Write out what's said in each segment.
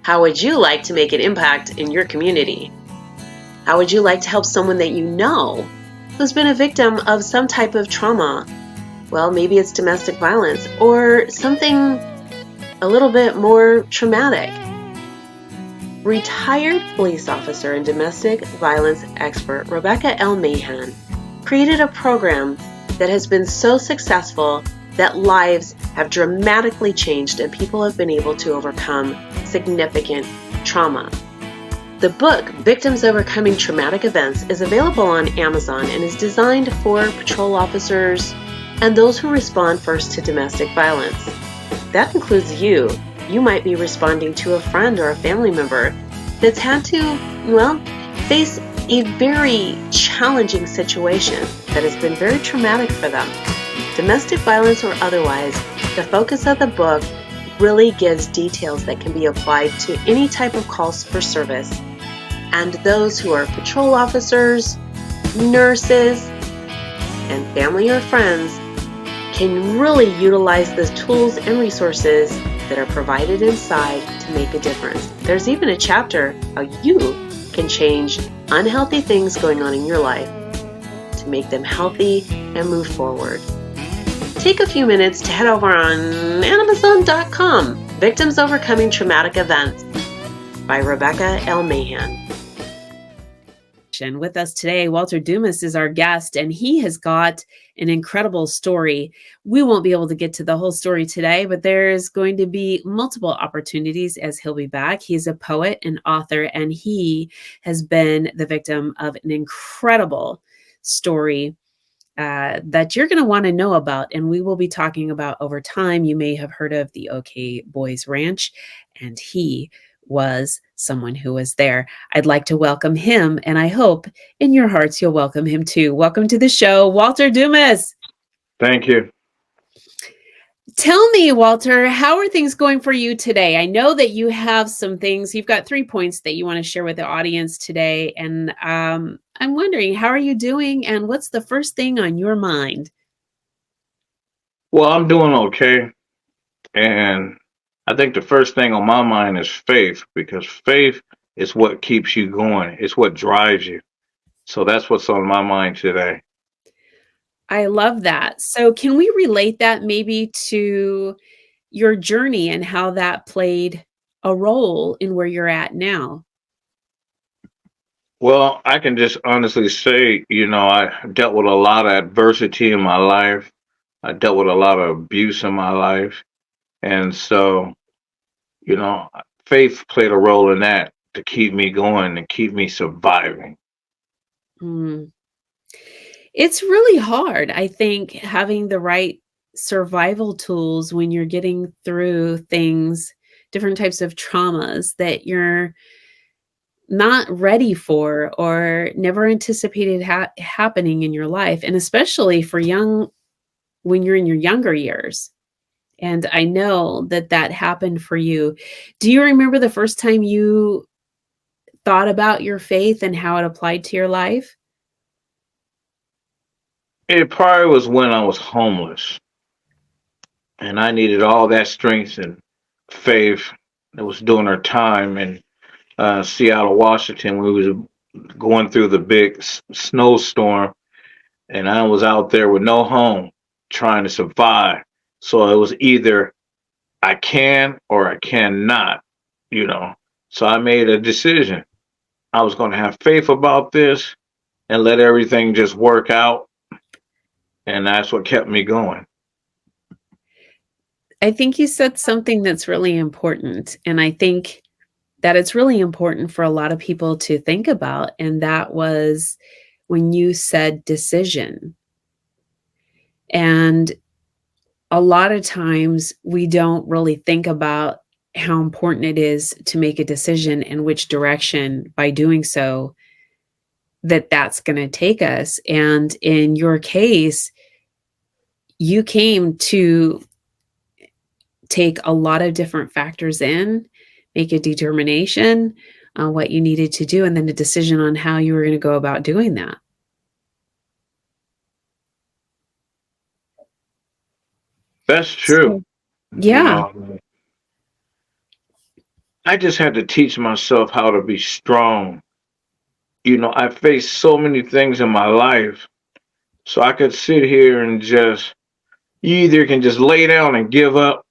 How would you like to make an impact in your community? How would you like to help someone that you know who's been a victim of some type of trauma? Well, maybe it's domestic violence or something a little bit more traumatic. Retired police officer and domestic violence expert Rebecca L. Mahan created a program that has been so successful that lives have dramatically changed and people have been able to overcome significant trauma. The book, Victims Overcoming Traumatic Events, is available on Amazon and is designed for patrol officers and those who respond first to domestic violence. That includes you. You might be responding to a friend or a family member that's had to, face a very challenging situation that has been very traumatic for them. Domestic violence or otherwise, the focus of the book really gives details that can be applied to any type of calls for service. And those who are patrol officers, nurses, and family or friends can really utilize the tools and resources that are provided inside to make a difference. There's even a chapter how you can change unhealthy things going on in your life to make them healthy and move forward. Take a few minutes to head over on Amazon.com, Victims Overcoming Traumatic Events by Rebecca L. Mahan. With us today, Walter Dumas is our guest, and he has got an incredible story. We won't be able to get to the whole story today, but there's going to be multiple opportunities as he'll be back. He's a poet and author, and he has been the victim of an incredible story that you're going to want to know about, and we will be talking about over time. You may have heard of the OK Boys Ranch, and he was someone who was there. I'd like to welcome him, and I hope in your hearts you'll welcome him too. Welcome to the show, Walter Dumas. Thank you. Tell me, Walter, how are things going for you today? I know that you have some things. You've got 3 points that you want to share with the audience today, and I'm wondering, how are you doing, and what's the first thing on your mind? Well, I'm doing okay. And I think the first thing on my mind is faith, because faith is what keeps you going, it's what drives you. So that's what's on my mind today. I love that. So can we relate that maybe to your journey and how that played a role in where you're at now? Well, I can just honestly say, I dealt with a lot of adversity in my life. I dealt with a lot of abuse in my life. And so, you know, faith played a role in that to keep me going and keep me surviving. Mm. It's really hard, I think, having the right survival tools when you're getting through things, different types of traumas that you're not ready for or never anticipated happening in your life, and especially for when you're in your younger years. And I know that that happened for you. Do you remember the first time you thought about your faith and how it applied to your life? It probably was when I was homeless and I needed all that strength and faith that was doing her time in Seattle, Washington. We was going through the big snowstorm, and I was out there with no home, trying to survive. So it was either I can or I cannot, you know. So I made a decision. I was going to have faith about this and let everything just work out, and that's what kept me going. I think you said something that's really important, and I think that it's really important for a lot of people to think about, and that was when you said decision. And a lot of times we don't really think about how important it is to make a decision in which direction by doing so that's going to take us. And in your case, you came to take a lot of different factors in, make a determination on what you needed to do, and then a decision on how you were going to go about doing that. That's true. So, You yeah. know, I just had to teach myself how to be strong. I faced so many things in my life, so I could sit here and just, you either can just lay down and give up,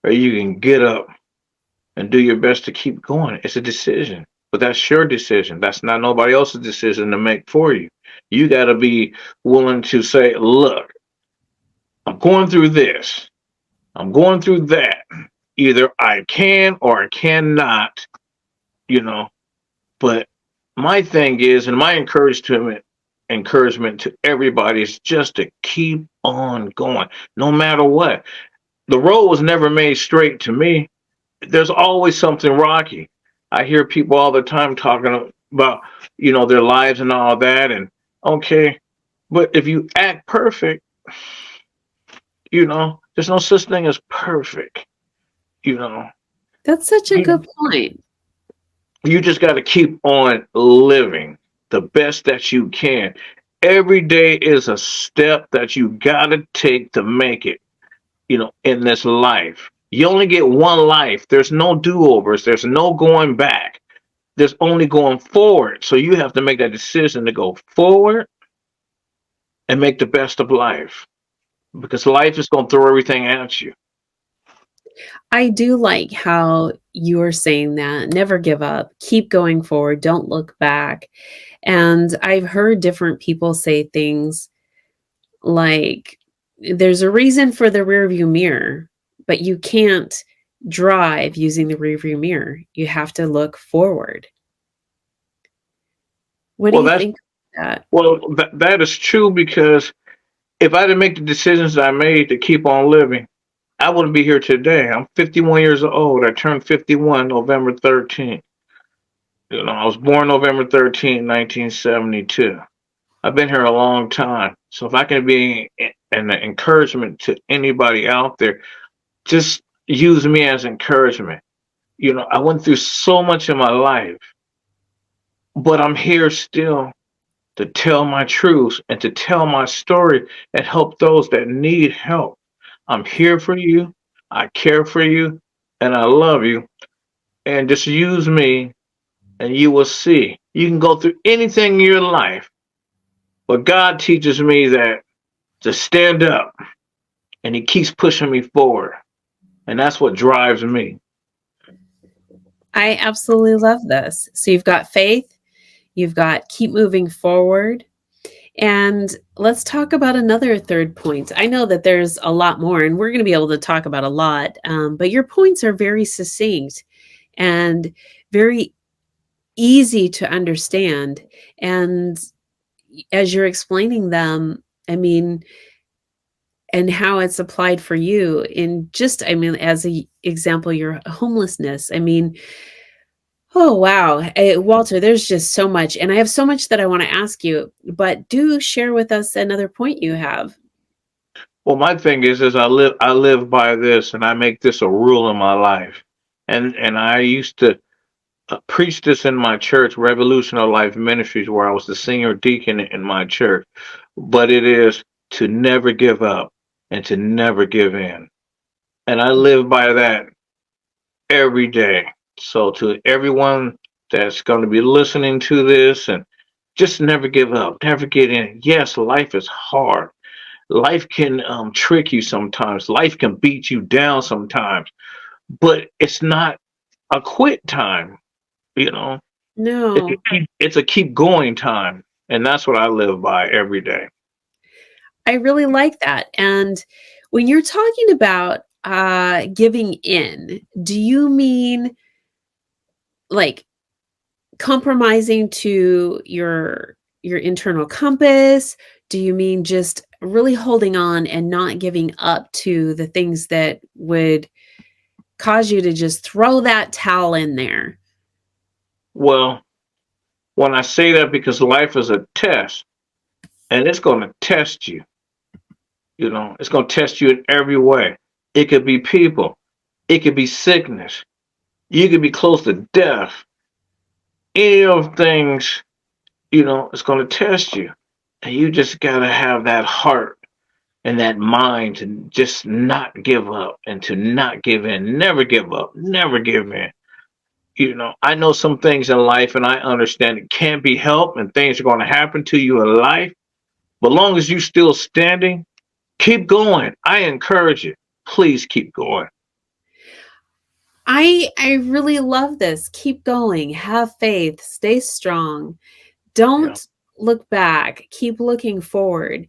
or you can get up and do your best to keep going. It's a decision, but that's your decision. That's not nobody else's decision to make for you. You got to be willing to say, look, I'm going through this, I'm going through that. Either I can or I cannot, you know. But my thing is, and my encouragement to everybody is just to keep on going, no matter what. The road was never made straight to me. There's always something rocky. I hear people all the time talking about, their lives and all that. And okay, but if you act perfect, there's no such thing as perfect. You know, That's such a you, good point. you just got to keep on living the best that you can. Every day is a step that you got to take to make it, in this life. You only get one life. There's no do overs, there's no going back. There's only going forward. So you have to make that decision to go forward and make the best of life because life is going to throw everything at you. I do like how you are saying that. Never give up. Keep going forward. Don't look back. And I've heard different people say things like, there's a reason for the rear view mirror, but you can't drive using the rear view mirror. You have to look forward. What do Well, you that's think of that? that is true because if I didn't make the decisions that I made to keep on living, I wouldn't be here today. I'm 51 years old. I turned 51 November 13th. I was born November 13th, 1972. I've been here a long time. So if I can be an encouragement to anybody out there, just use me as encouragement. I went through so much in my life, but I'm here still to tell my truths and to tell my story and help those that need help. I'm here for you. I care for you and I love you. And just use me and you will see. You can go through anything in your life, but God teaches me that to stand up and He keeps pushing me forward. And that's what drives me. I absolutely love this. So you've got faith, you've got keep moving forward. And let's talk about another third point. I know that there's a lot more, and we're going to be able to talk about a lot, but your points are very succinct and very easy to understand. And as you're explaining them, I mean, and how it's applied for you in just, I mean, as a example, your homelessness. I mean, oh, wow. Walter, there's just so much. And I have so much that I want to ask you, but do share with us another point you have. Well, my thing is I live by this and I make this a rule in my life. And I used to preach this in my church, Revolution of Life Ministries, where I was the senior deacon in my church. But it is to never give up and to never give in. And I live by that every day. So to everyone that's going to be listening to this, and just never give up, never get in. Yes, life is hard. Life can trick you sometimes. Life can beat you down sometimes, but it's not a quit time. You know, No, it's a keep going time, and that's what I live by every day. I really like that. And when you're talking about giving in, do you mean like compromising to your internal compass? Do you mean just really holding on and not giving up to the things that would cause you to just throw that towel in there? Well, when I say that, because life is a test, and it's going to test you. It's going to test you in every way. It could be people. It could be sickness. You could be close to death. Any of things, it's going to test you. And you just got to have that heart and that mind to just not give up and to not give in. Never give up. Never give in. I know some things in life and I understand it can't be helped and things are going to happen to you in life. But long as you still standing, keep going. I encourage you. Please keep going. I really love this. Keep going. Have faith. Stay strong. Yeah. Don't look back. Keep looking forward.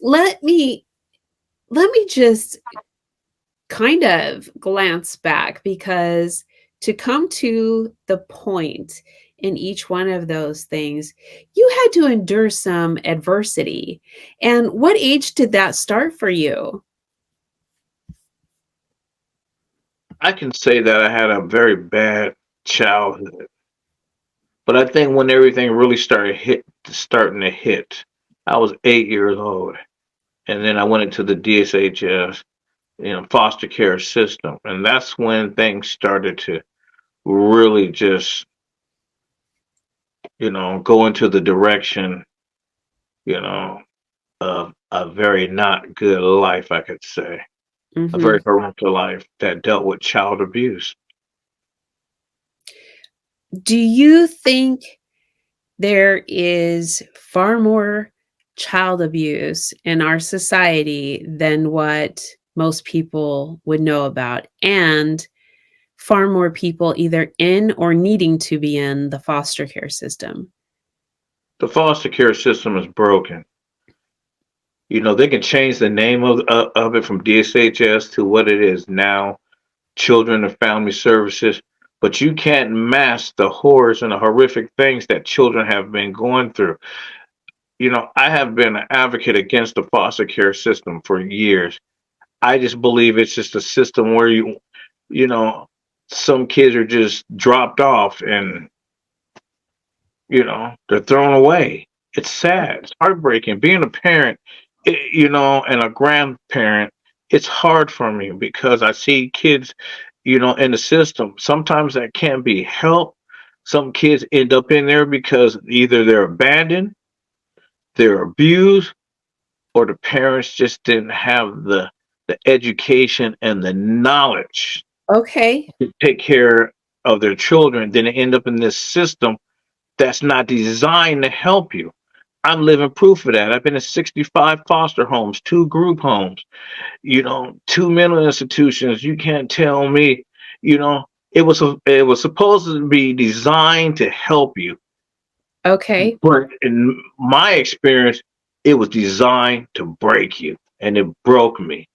Let me let me just kind of glance back, because to come to the point in each one of those things, you had to endure some adversity. And what age did that start for you? I can say that I had a very bad childhood. But I think when everything really starting to hit, I was 8 years old. And then I went into the DSHS, foster care system. And that's when things started to really just, go into the direction, you know, of a very not good life, I could say. A Mhm. very horrific life that dealt with child abuse. Do you think there is far more child abuse in our society than what most people would know about, and far more people either in or needing to be in the foster care system? The foster care system is broken. They can change the name of it from DSHS to what it is now, Children and Family Services, but you can't mask the horrors and the horrific things that children have been going through. I have been an advocate against the foster care system for years. I just believe it's just a system where you know, some kids are just dropped off and, they're thrown away. It's sad. It's heartbreaking. Being a parent, and a grandparent, it's hard for me because I see kids, in the system. Sometimes that can't be helped. Some kids end up in there because either they're abandoned, they're abused, or the parents just didn't have the education and the knowledge Okay. to take care of their children. Then they end up in this system that's not designed to help you. I'm living proof of that. I've been in 65 foster homes, 2 group homes, two mental institutions. You can't tell me, it was supposed to be designed to help you, Okay. but in my experience, it was designed to break you, and it broke me.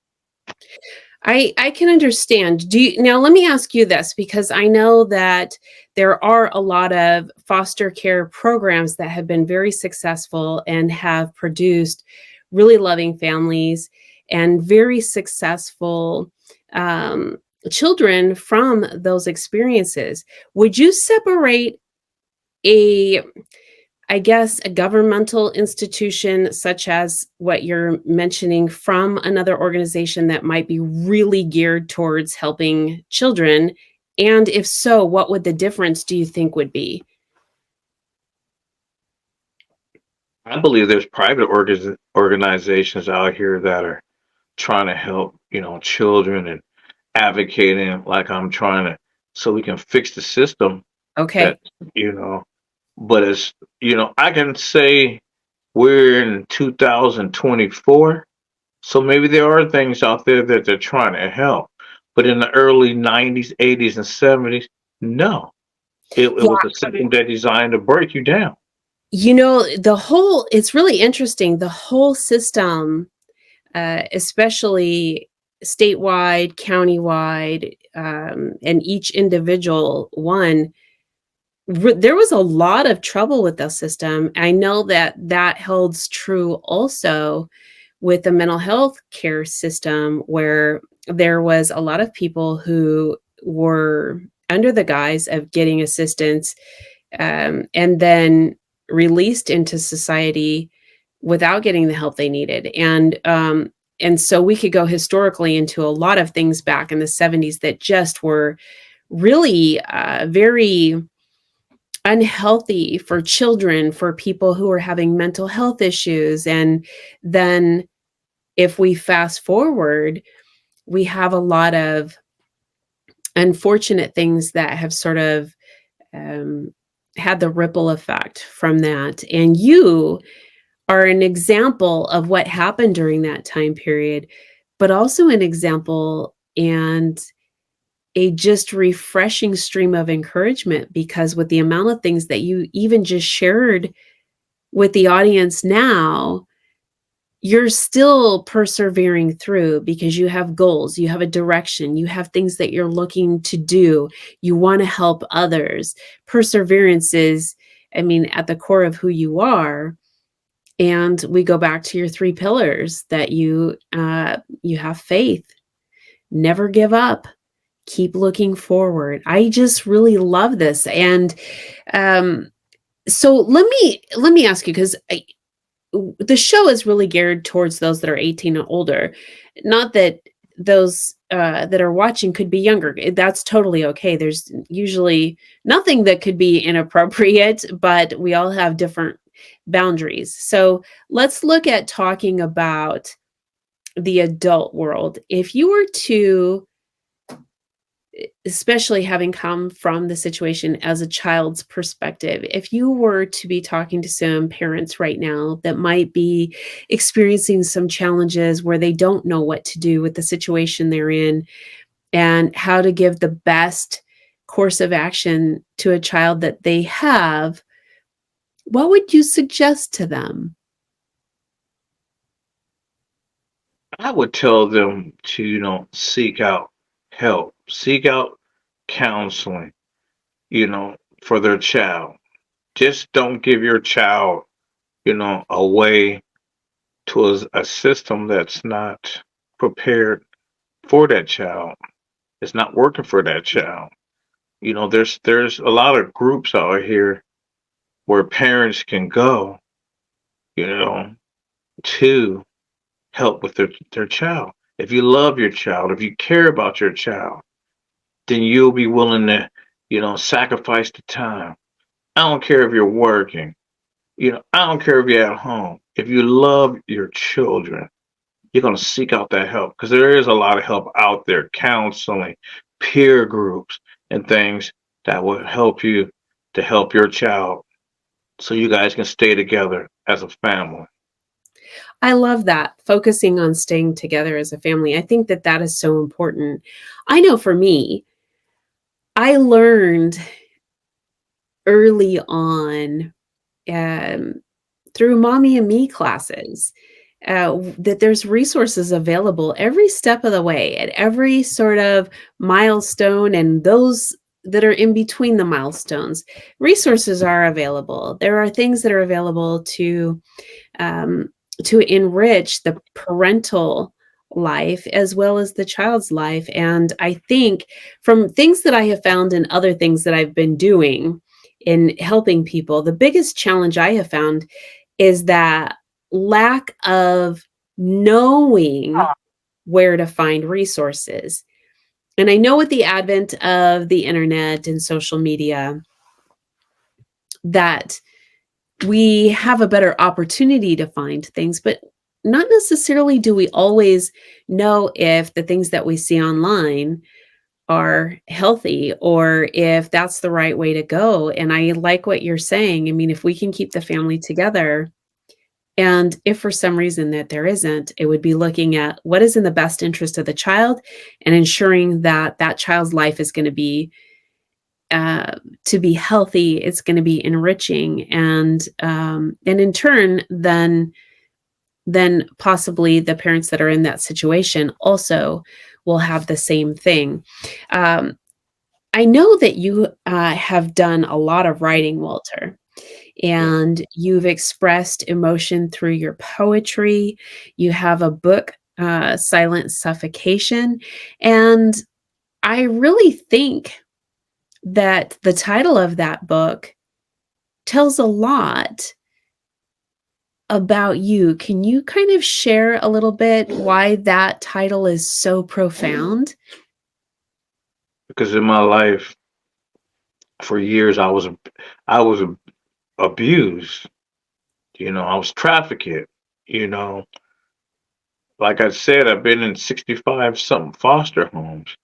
I can understand. Do you, now let me ask you this, because I know that there are a lot of foster care programs that have been very successful and have produced really loving families and very successful um, children from those experiences. Would you separate a, I guess, a governmental institution such as what you're mentioning from another organization that might be really geared towards helping children? And if so, what would the difference do you think would be? I believe there's private organizations out here that are trying to help, children and advocating like I'm trying to, so we can fix the system that, Okay. you know, but I can say we're in 2024, so maybe there are things out there that they're trying to help. But in the early 90s, 80s, and 70s, no. It was a system that designed to break you down. It's really interesting. The whole system, especially statewide, countywide, and each individual one, there was a lot of trouble with the system. I know that that holds true also with the mental health care system, where there was a lot of people who were under the guise of getting assistance, and then released into society without getting the help they needed. And so we could go historically into a lot of things back in the 70s that just were really very unhealthy for children, for people who are having mental health issues. And then if we fast forward, we have a lot of unfortunate things that have sort of um, had the ripple effect from that. And you are an example of what happened during that time period, but also an example and a just refreshing stream of encouragement, because with the amount of things that you even just shared with the audience now, you're still persevering through because you have goals, you have a direction, you have things that you're looking to do, you want to help others. Perseverance is, I mean, at the core of who you are. And we go back to your three pillars that you have faith, never give up, keep looking forward. I just really love this. And so let me ask you, because the show is really geared towards those that are 18 and older. Not that those that are watching could be younger. That's totally okay. There's usually nothing that could be inappropriate, but we all have different boundaries. So let's look at talking about the adult world. If you were to, especially having come from the situation as a child's perspective, if you were to be talking to some parents right now that might be experiencing some challenges where they don't know what to do with the situation they're in and how to give the best course of action to a child that they have, what would you suggest to them? I would tell them to, seek out help, seek out counseling, for their child. Just don't give your child, away to a system that's not prepared for that child. It's not working for that child. There's a lot of groups out here where parents can go, you know, to help with their child. If you love your child, if you care about your child, then you'll be willing to, sacrifice the time. I don't care if you're working, I don't care if you're at home. If you love your children, you're going to seek out that help because there is a lot of help out there, counseling, peer groups, and things that will help you to help your child so you guys can stay together as a family. I love that, focusing on staying together as a family. I think that that is so important. I know for me, I learned early on, um, through mommy and me classes, that there's resources available every step of the way at every sort of milestone, and those that are in between the milestones. Resources are available. There are things that are available um, to enrich the parental life as well as the child's life. And I think from things that I have found and other things that I've been doing in helping people, the biggest challenge I have found is that lack of knowing where to find resources. And I know with the advent of the internet and social media that we have a better opportunity to find things, but not necessarily do we always know if the things that we see online are healthy or if that's the right way to go. And I like what you're saying. I mean, if we can keep the family together, and if for some reason that there isn't, it would be looking at what is in the best interest of the child and ensuring that that child's life is going to be healthy. It's going to be enriching, and in turn, then possibly the parents that are in that situation also will have the same thing. Um, I know that you have done a lot of writing, Walter, Yeah. and you've expressed emotion through your poetry. You have a book, Silent Suffocation. And I really think that the title of that book tells a lot about you. Can you kind of share a little bit why that title is so profound? Because in my life, for years, I was abused. I was trafficked. You know, like I said, I've been in 65 something foster homes.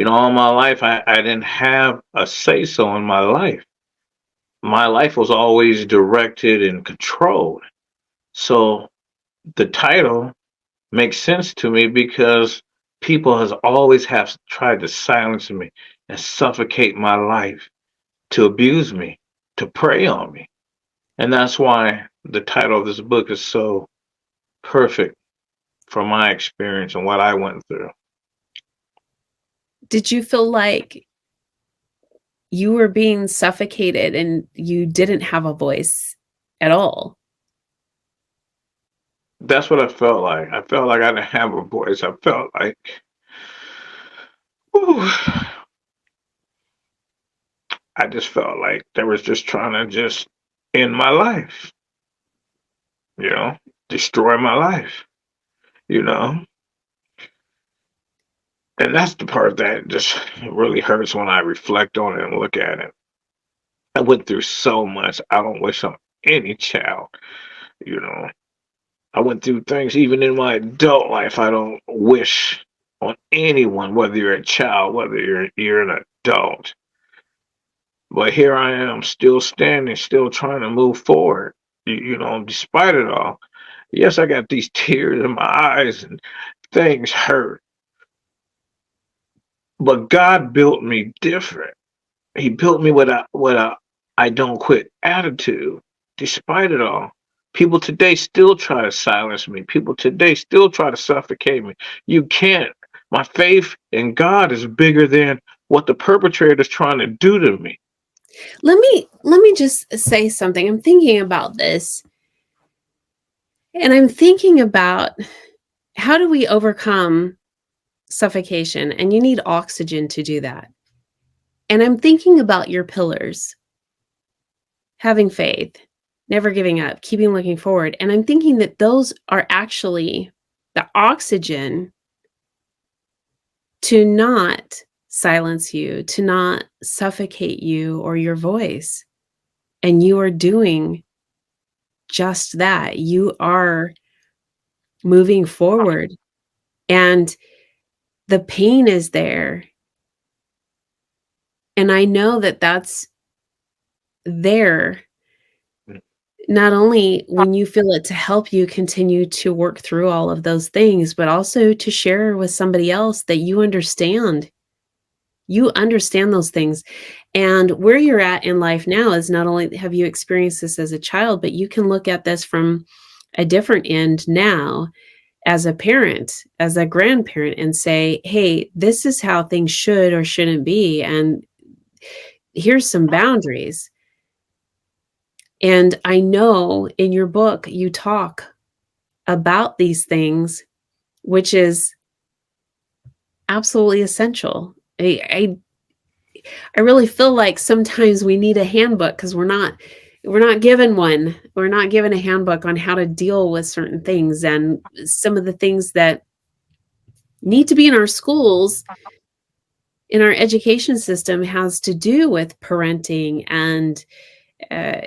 All my life, I didn't have a say-so in my life. My life was always directed and controlled. So the title makes sense to me because people has always have tried to silence me and suffocate my life, to abuse me, to prey on me. And that's why the title of this book is so perfect from my experience and what I went through. Did you feel like you were being suffocated and you didn't have a voice at all? That's what I felt like. I felt like I didn't have a voice. I felt like, whew, I just felt like they was just trying to just end my life, you know, destroy my life, you know. And that's the part that just really hurts when I reflect on it and look at it. I went through so much. I don't wish on any child, you know. I went through things even in my adult life I don't wish on anyone, whether you're a child, whether you're an adult. But here I am, still standing, still trying to move forward. Despite it all. Yes, I got these tears in my eyes and things hurt. But God built me different. He built me with a I don't quit attitude, despite it all. People today still try to silence me. People today still try to suffocate me. You can't. My faith in God is bigger than what the perpetrator is trying to do to me. Let me just say something. I'm thinking about this, and I'm thinking about how do we overcome suffocation? And you need oxygen to do that. And I'm thinking about your pillars: having faith, never giving up, keeping looking forward. And I'm thinking that those are actually the oxygen to not silence you, to not suffocate you or your voice. And you are doing just that. You are moving forward, and the pain is there. And I know that that's there not only when you feel it to help you continue to work through all of those things, but also to share with somebody else that you understand. You understand those things. And where you're at in life now is not only have you experienced this as a child, but you can look at this from a different end now as a parent, as a grandparent, and say, hey, this is how things should or shouldn't be. And here's some boundaries. And I know in your book, you talk about these things, which is absolutely essential. I really feel like sometimes we need a handbook because we're not given one. We're not given a handbook on how to deal with certain things, and some of the things that need to be in our schools, in our education system, has to do with parenting and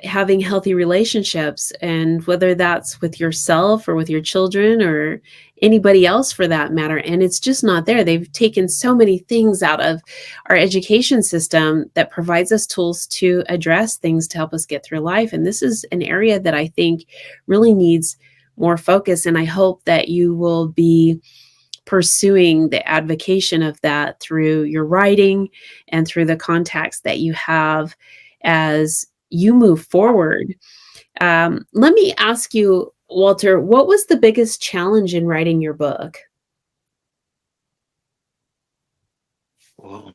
having healthy relationships, and whether that's with yourself or with your children or anybody else for that matter. And it's just not there. They've taken so many things out of our education system that provides us tools to address things to help us get through life. And this is an area that I think really needs more focus. And I hope that you will be pursuing the advocacy of that through your writing and through the contacts that you have as you move forward. Let me ask you, Walter, what was the biggest challenge in writing your book? Well,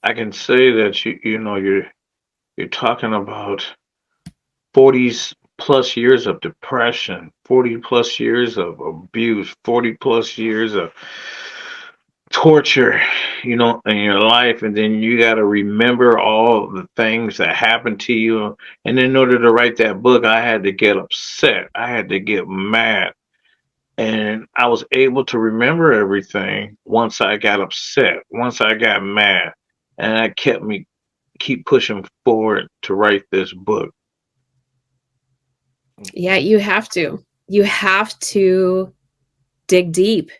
I can say that you're talking about 40 plus years of depression, 40 plus years of abuse, 40 plus years of torture, in your life. And then you got to remember all the things that happened to you. And in order to write that book, I had to get upset. I had to get mad. And I was able to remember everything once I got upset, once I got mad. And that kept me keep pushing forward to write this book. Yeah, you have to. You have to dig deep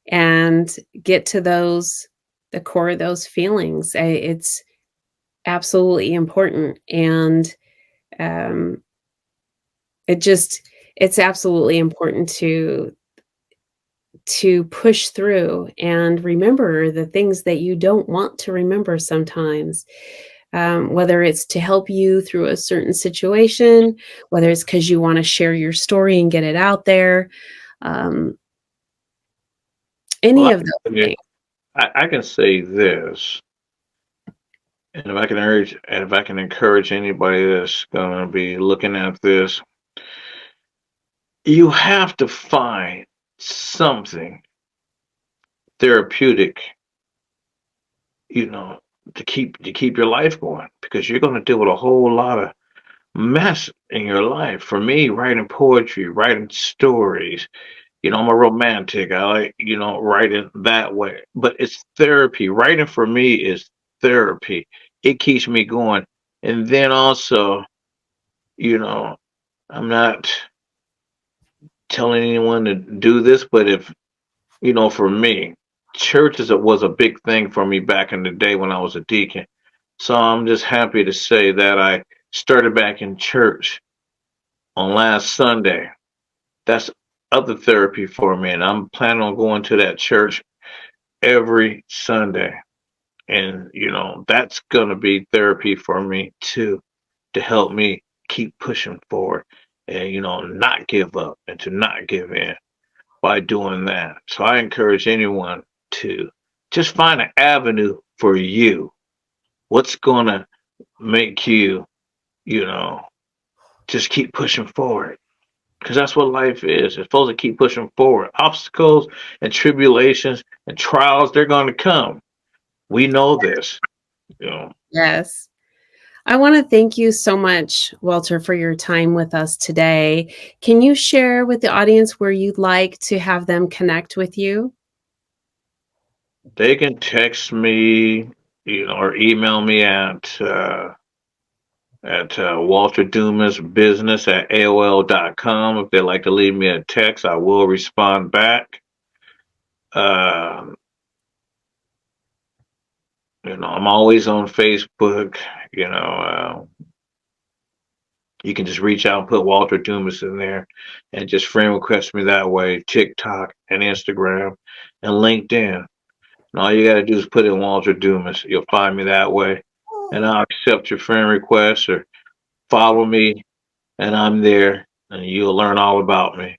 and get to the core of those feelings. It's absolutely important. And um, it's absolutely important to push through and remember the things that you don't want to remember sometimes. Whether it's to help you through a certain situation, whether it's because you want to share your story and get it out there, um, any Well, of those things. I can say this, and if I can encourage anybody that's going to be looking at this, you have to find something therapeutic, you know, to keep your life going, because you're going to deal with a whole lot of mess in your life. For me, writing poetry, writing stories, I'm a romantic. I like, writing that way. But it's therapy. Writing for me is therapy. It keeps me going. And then also, you know, I'm not telling anyone to do this, but if, for me, was a big thing for me back in the day when I was a deacon. So I'm just happy to say that I started back in church on last Sunday. That's other therapy for me, and I'm planning on going to that church every Sunday. And, that's going to be therapy for me too, to help me keep pushing forward and, not give up and to not give in by doing that. So I encourage anyone to just find an avenue for you. What's going to make you, you know, just keep pushing forward? Because that's what life is. It's supposed to keep pushing forward. Obstacles and tribulations and trials, they're going to come. We know this. Yes. I want to thank you so much, Walter, for your time with us today. Can you share with the audience where you'd like to have them connect with you? They can text me, or email me at Walter Dumas business at AOL.com. If they'd like to leave me a text, I will respond back. Uh, I'm always on Facebook. You can just reach out and put Walter Dumas in there and just friend request me that way. TikTok and Instagram and LinkedIn. And all you got to do is put in Walter Dumas. You'll find me that way. And I'll accept your friend request or follow me, and I'm there, and you'll learn all about me.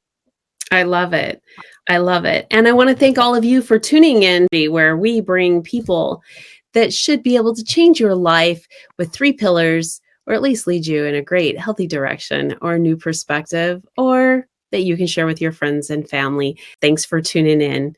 I love it. I love it. And I want to thank all of you for tuning in, where we bring people that should be able to change your life with 3 pillars, or at least lead you in a great, healthy direction or a new perspective, or that you can share with your friends and family. Thanks for tuning in.